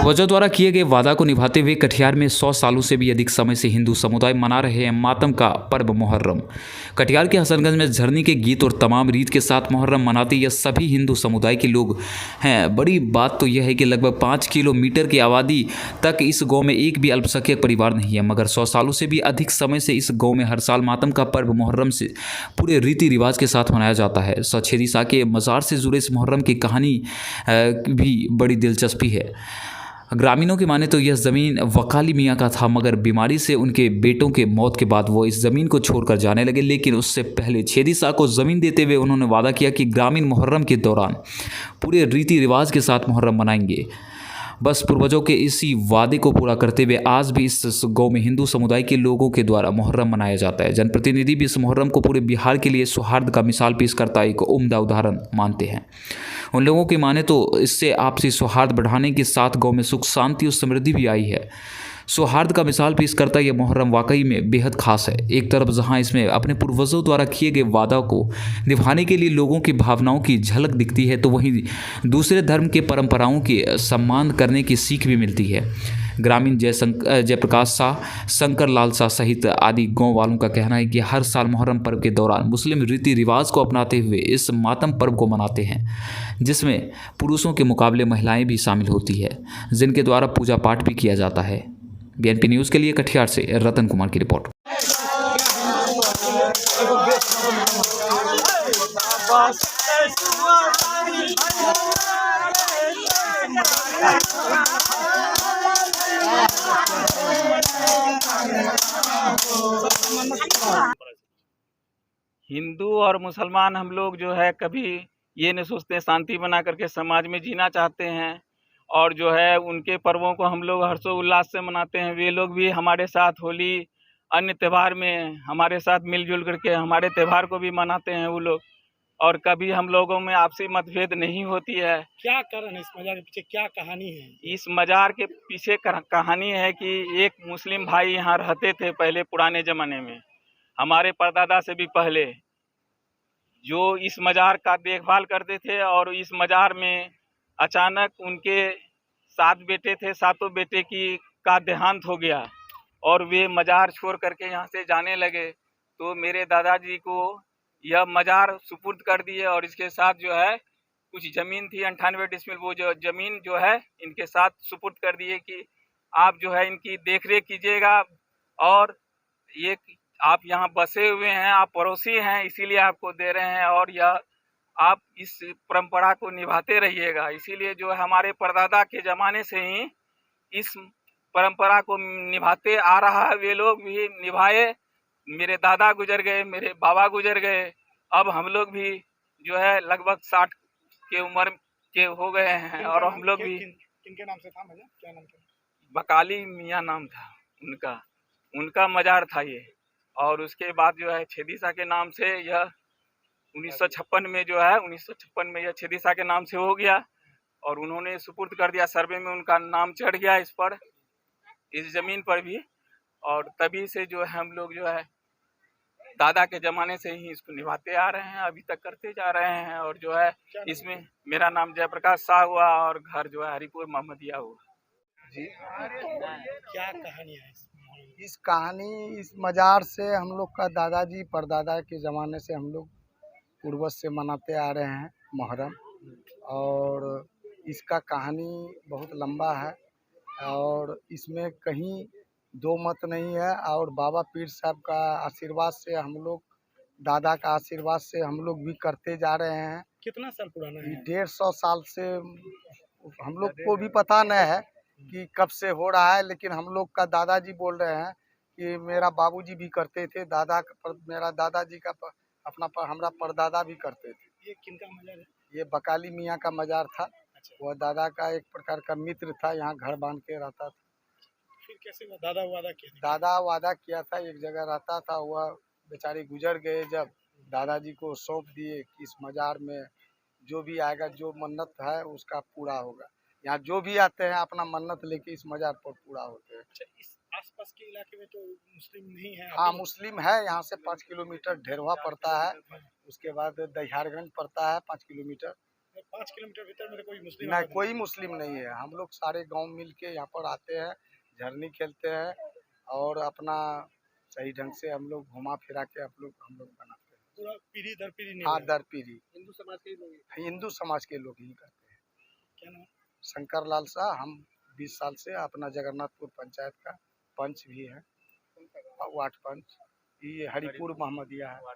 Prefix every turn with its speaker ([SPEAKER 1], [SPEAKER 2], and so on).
[SPEAKER 1] पूर्वजों द्वारा किए गए वादा को निभाते हुए कटिहार में 100 सालों से भी अधिक समय से हिंदू समुदाय मना रहे हैं मातम का पर्व मुहर्रम। कटिहार के हसनगंज में झरनी के गीत और तमाम रीत के साथ मुहर्रम मनाते यह सभी हिंदू समुदाय के लोग हैं। बड़ी बात तो यह है कि लगभग 5 किलोमीटर की आबादी तक इस गाँव में एक भी अल्पसंख्यक परिवार नहीं है, मगर 100 सालों से भी अधिक समय से इस गाँव में हर साल मातम का पर्व मुहर्रम से पूरे रीति रिवाज के साथ मनाया जाता है। सछेदी शाह के मज़ार से जुड़े इस मुहर्रम की कहानी भी बड़ी दिलचस्पी है। ग्रामीणों की माने तो यह ज़मीन वकाली मियाँ का था, मगर बीमारी से उनके बेटों के मौत के बाद वो इस ज़मीन को छोड़कर जाने लगे। लेकिन उससे पहले छेदी शाह को ज़मीन देते हुए उन्होंने वादा किया कि ग्रामीण मुहर्रम के दौरान पूरे रीति रिवाज के साथ मुहर्रम मनाएंगे। बस पूर्वजों के इसी वादे को पूरा करते हुए आज भी इस गांव में हिंदू समुदाय के लोगों के द्वारा मुहर्रम मनाया जाता है। जनप्रतिनिधि भी इस मुहर्रम को पूरे बिहार के लिए सौहार्द का मिसाल पेश करता एक उम्दा उदाहरण मानते हैं। उन लोगों की माने तो इससे आपसी सौहार्द बढ़ाने के साथ गांव में सुख शांति और समृद्धि भी आई है। सौहार्द का मिसाल पेश करता यह मुहर्रम वाकई में बेहद खास है। एक तरफ जहां इसमें अपने पूर्वजों द्वारा किए गए वादा को निभाने के लिए लोगों की भावनाओं की झलक दिखती है, तो वहीं दूसरे धर्म के परंपराओं के सम्मान करने की सीख भी मिलती है। ग्रामीण जयप्रकाश शाह, शंकर लाल शाह सहित आदि गांव वालों का कहना है कि हर साल मुहर्रम पर्व के दौरान मुस्लिम रीति रिवाज को अपनाते हुए इस मातम पर्व को मनाते हैं, जिसमें पुरुषों के मुकाबले महिलाएं भी शामिल होती है, जिनके द्वारा पूजा पाठ भी किया जाता है। बीएनपी न्यूज़ के लिए कटिहार से रतन कुमार की रिपोर्ट।
[SPEAKER 2] हिंदू और मुसलमान हम लोग जो है कभी ये नहीं सोचते, शांति बना करके समाज में जीना चाहते हैं और जो है उनके पर्वों को हम लोग हर्षोल्लास से मनाते हैं। वे लोग भी हमारे साथ होली अन्य त्यौहार में हमारे साथ मिलजुल करके हमारे त्यौहार को भी मनाते हैं वो लोग, और कभी हम लोगों में आपसी मतभेद नहीं होती है।
[SPEAKER 3] क्या कारण है इस मजार के पीछे, क्या कहानी है?
[SPEAKER 2] इस मजार के पीछे कहानी है कि एक मुस्लिम भाई यहाँ रहते थे पहले पुराने ज़माने में, हमारे परदादा से भी पहले, जो इस मजार का देखभाल करते थे। और इस मजार में अचानक उनके 7 बेटे थे, सातों बेटे का देहांत हो गया और वे मजार छोड़ करके यहाँ से जाने लगे। तो मेरे दादाजी को यह मजार सुपुर्द कर दिए और इसके साथ जो है कुछ ज़मीन थी 98 डिसमिल, वो जो ज़मीन जो है इनके साथ सुपुर्द कर दिए कि आप जो है इनकी देखरेख कीजिएगा और ये आप यहाँ बसे हुए हैं, आप पड़ोसी हैं, इसीलिए आपको दे रहे हैं और यह आप इस परंपरा को निभाते रहिएगा। इसीलिए जो है हमारे परदादा के ज़माने से ही इस परंपरा को निभाते आ रहा है, वे लोग भी निभाए। मेरे दादा गुजर गए, मेरे बाबा गुजर गए, अब हम लोग भी जो है लगभग 60 के उम्र के हो गए हैं और हम लोग भी।
[SPEAKER 3] किनके नाम से था मजार? क्या नाम था?
[SPEAKER 2] वकाली मियाँ नाम था उनका मजार था ये। और उसके बाद जो है छेदी शाह के नाम से यह 1956 में जो है 1956 में यह छेदी शाह के नाम से हो गया और उन्होंने सुपुर्द कर दिया, सर्वे में उनका नाम चढ़ गया इस पर, इस ज़मीन पर भी। और तभी से जो है हम लोग जो है दादा के ज़माने से ही इसको निभाते आ रहे हैं, अभी तक करते जा रहे हैं। और जो है इसमें मेरा नाम जयप्रकाश शाह हुआ और घर जो है हरिपुर मोहम्मदिया हुआ।
[SPEAKER 3] जी, क्या कहानी है
[SPEAKER 4] इस कहानी? इस मजार से हम लोग का दादाजी परदादा के ज़माने से हम लोग पूर्वज से मनाते आ रहे हैं मुहर्रम, और इसका कहानी बहुत लंबा है और इसमें कहीं दो मत नहीं है। और बाबा पीर साहब का आशीर्वाद से हम लोग, दादा का आशीर्वाद से हम लोग भी करते जा रहे हैं।
[SPEAKER 3] कितना साल पुराना है?
[SPEAKER 4] 150 साल से हम लोग को भी पता नहीं है कि कब से हो रहा है, लेकिन हम लोग का दादाजी बोल रहे हैं कि मेरा बाबूजी भी करते थे, मेरा दादाजी का हमारा परदादा भी करते थे।
[SPEAKER 3] ये किनका मजार है?
[SPEAKER 4] ये बकाली मियाँ का मजार था।
[SPEAKER 3] अच्छा।
[SPEAKER 4] वह दादा का एक प्रकार का मित्र था, यहाँ घर बांध के रहता था।
[SPEAKER 3] फिर कैसे हुआ? दादा वादा किया था?
[SPEAKER 4] दादा वादा किया था, एक जगह रहता था, वह बेचारे गुजर गए। जब दादाजी को सौंप दिए कि इस मजार में जो भी आएगा, जो मन्नत है उसका पूरा होगा। यहाँ जो भी आते हैं अपना मन्नत लेके इस मजार पर पूरा होते हैं।
[SPEAKER 3] अच्छा, इस आसपास के इलाके में तो मुस्लिम नहीं है?
[SPEAKER 4] हाँ, मुस्लिम है। यहाँ से 5 किलोमीटर ढेरवा पड़ता है, उसके बाद दहियारगंज पड़ता है 5 किलोमीटर।
[SPEAKER 3] 5 किलोमीटर भीतर में तो कोई मुस्लिम
[SPEAKER 4] ना
[SPEAKER 3] आबादी
[SPEAKER 4] कोई मुस्लिम नहीं है। हम लोग सारे गांव मिल के यहाँ पर आते हैं, झरनी खेलते हैं और अपना सही ढंग से हम लोग घुमा फिरा के हम लोग बनाते हैं।
[SPEAKER 3] पूरा पीढ़ी दर पीढ़ी नहीं
[SPEAKER 4] हाँ,
[SPEAKER 3] हुआ है।
[SPEAKER 4] दर पीढ़ी
[SPEAKER 3] हिंदू समाज के ही लोग हैं।
[SPEAKER 4] हिंदू समाज के लोग ही करते हैं।
[SPEAKER 3] क्या नाम है?
[SPEAKER 4] शंकर लाल शाह, हम 20 साल से अपना जगन्नाथपुर पंचायत का पंच भी है, वार्ड पंच। ये हरिपुर मोहम्मदिया है।